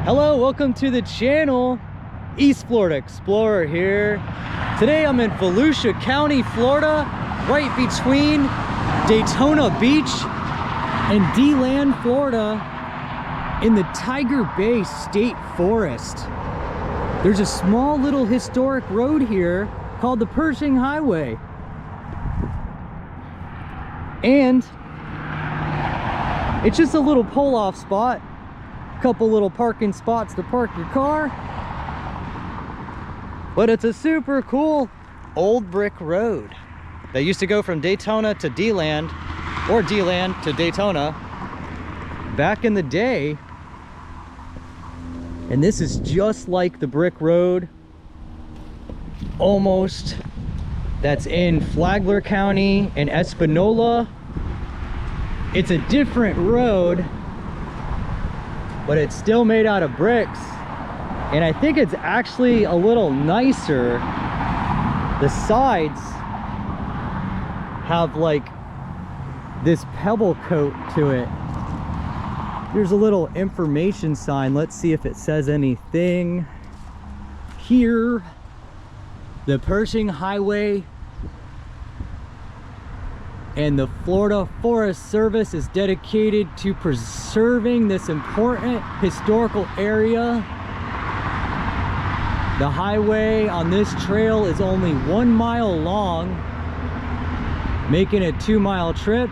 Hello, welcome to the channel. East Florida Explorer here. Today I'm in Volusia County, Florida, right between Daytona Beach and DeLand, Florida, in the Tiger Bay State Forest. There's a small little historic road here called the Pershing Highway. And it's just a little pull-off spot. Couple little parking spots to park your car, but it's a super cool old brick road that used to go from Daytona to DeLand, or DeLand to Daytona back in the day. And this is just like the brick road almost that's in Flagler County and Espanola. It's a different road, but it's still made out of bricks, and I think it's actually a little nicer. The sides have like this pebble coat to it. There's a little information sign. Let's see if it says anything here. The Pershing Highway and the Florida Forest Service is dedicated to preserving this important historical area. The highway on this trail is only 1 mile long, making a 2-mile trip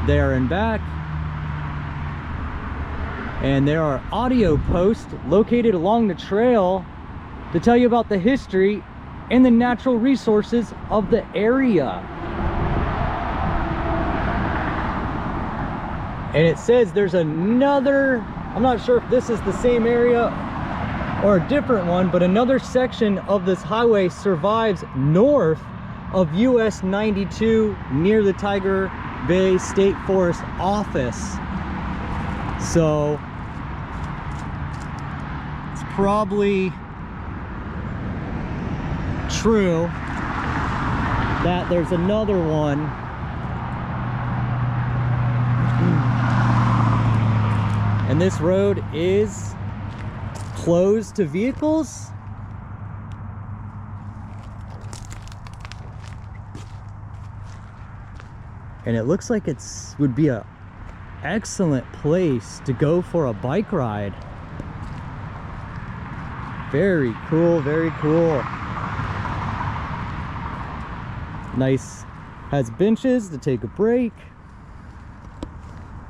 there and back. And there are audio posts located along the trail to tell you about the history and the natural resources of the area. And it says there's another, I'm not sure if this is the same area or a different one, but another section of this highway survives north of US 92 near the Tiger Bay State Forrest office. So it's probably true that there's another one. And this road is closed to vehicles. And it looks like it's would be an excellent place to go for a bike ride. Very cool, very cool. Nice, has benches to take a break.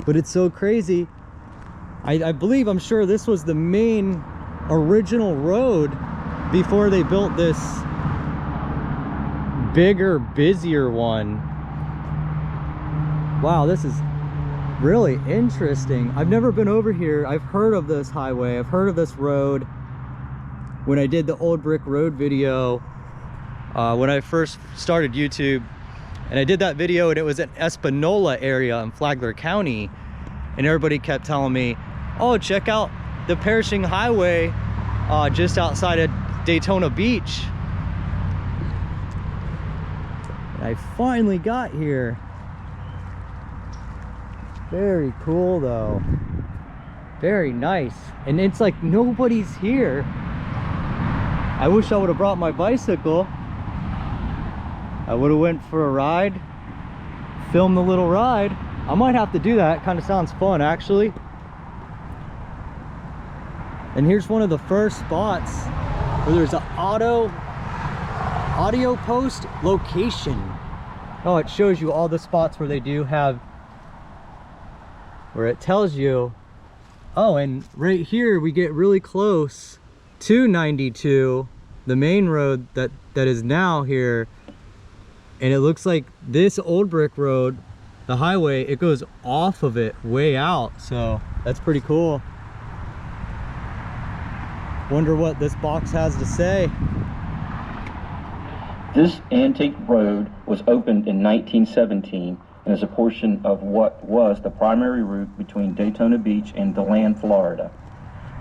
But it's so crazy. I believe, I'm sure this was the main original road before they built this bigger, busier one. Wow, this is really interesting. I've never been over here. I've heard of this highway. I've heard of this road when I did the old brick road video when I first started YouTube. And I did that video and it was in Espanola area in Flagler County. And everybody kept telling me, oh, check out the Pershing Highway just outside of Daytona Beach. And I finally got here. Very cool though. Very nice. And it's like nobody's here. I wish I would have brought my bicycle. I would have went for a ride, filmed the little ride. I might have to do that. Kind of sounds fun actually. And here's one of the first spots where there's an audio post location. Oh, it shows you all the spots where they do have, where it tells you, oh, and right here we get really close to 92, the main road that is now here. And it looks like this old brick road, the highway, it goes off of it way out. So that's pretty cool. Wonder what this box has to say. This antique road was opened in 1917 and is a portion of what was the primary route between Daytona Beach and DeLand, Florida.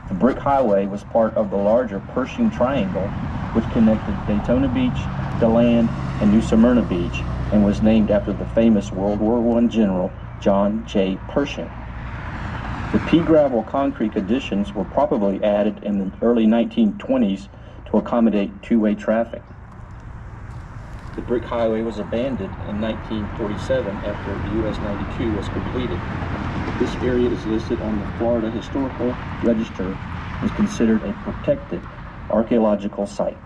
The brick highway was part of the larger Pershing Triangle, which connected Daytona Beach, DeLand, and New Smyrna Beach, and was named after the famous World War I general John J. Pershing. The pea gravel concrete additions were probably added in the early 1920s to accommodate two-way traffic. The brick highway was abandoned in 1947 after US 92 was completed. This area is listed on the Florida Historical Register and is considered a protected archaeological site.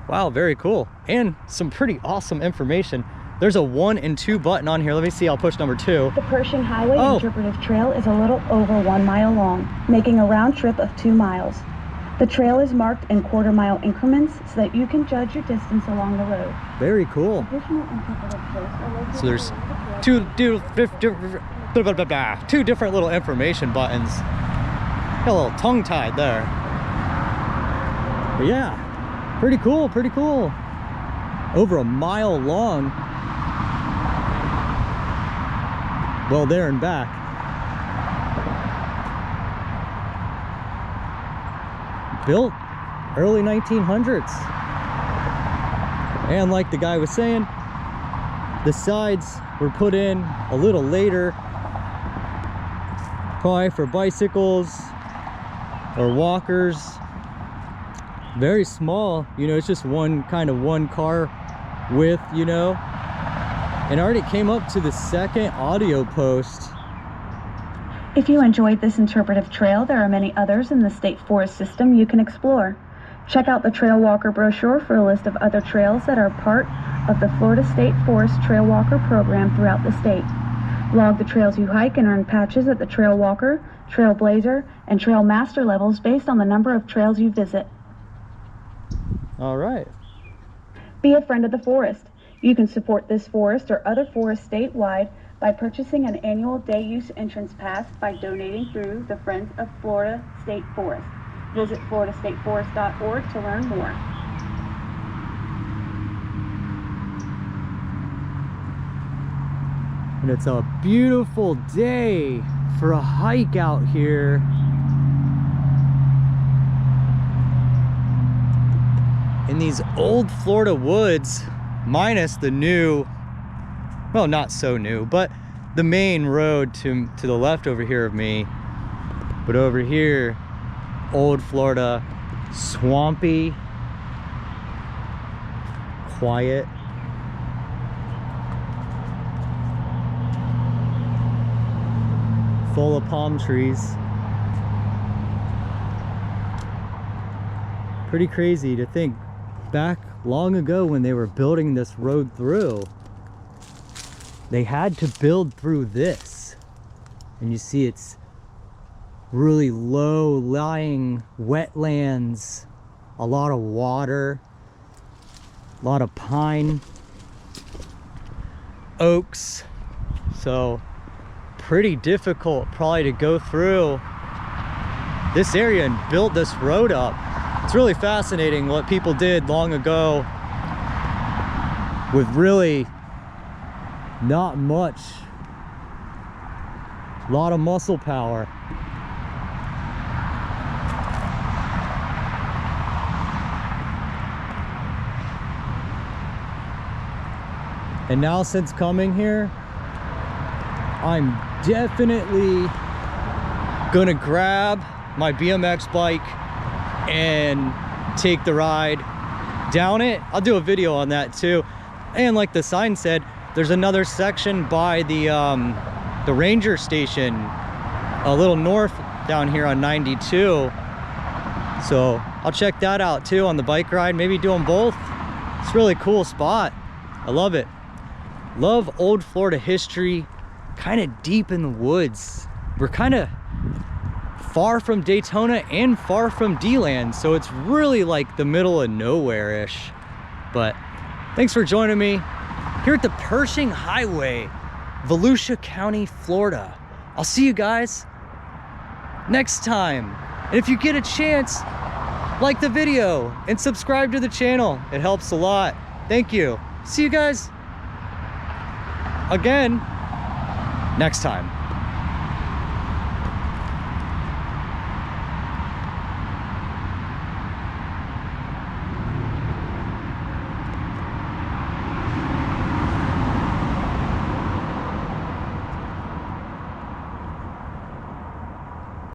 Wow, very cool. And some pretty awesome information. There's a 1 and 2 button on here. Let me see, I'll push number 2. The Pershing Highway Interpretive Trail is a little over 1 mile long, making a round trip of 2 miles. The trail is marked in quarter-mile increments so that you can judge your distance along the road. Very cool. Additional interpretive trails are located So there's along the trail. two different little information buttons. Got a little tongue-tied there. But yeah, pretty cool, pretty cool. Over a mile long. Well, there and back. Built early 1900s. And like the guy was saying, the sides were put in a little later, probably for bicycles or walkers. Very small, you know, it's just one car width, you know. And I already came up to the second audio post. If you enjoyed this interpretive trail, there are many others in the state forest system you can explore. Check out the Trail Walker brochure for a list of other trails that are part of the Florida State Forest Trail Walker program throughout the state. Log the trails you hike and earn patches at the Trail Walker, Trailblazer, and Trail Master levels based on the number of trails you visit. All right. Be a friend of the forest. You can support this forest or other forests statewide by purchasing an annual day-use entrance pass by donating through the Friends of Florida State Forest. Visit floridastateforest.org to learn more. And it's a beautiful day for a hike out here. In these old Florida woods, minus the new, well, not so new, but the main road to the left over here of me. But over here, old Florida, swampy, quiet. Full of palm trees. Pretty crazy to think back long ago when they were building this road through, they had to build through this. And you see it's really low-lying wetlands, a lot of water, a lot of pine, oaks. So pretty difficult probably to go through this area and build this road up. It's really fascinating what people did long ago with really not much, a lot of muscle power. And now since coming here, I'm definitely gonna grab my BMX bike and take the ride down it. I'll do a video on that too. And like the sign said, there's another section by the ranger station a little north down here on 92. So I'll check that out too on the bike ride, maybe do them both. It's a really cool spot. I love it. Love old Florida history, kind of deep in the woods. We're kind of far from Daytona and far from DeLand, so it's really like the middle of nowhere-ish. But thanks for joining me here at the Pershing Highway, Volusia County, Florida. I'll see you guys next time. And if you get a chance, like the video and subscribe to the channel. It helps a lot. Thank you. See you guys again next time.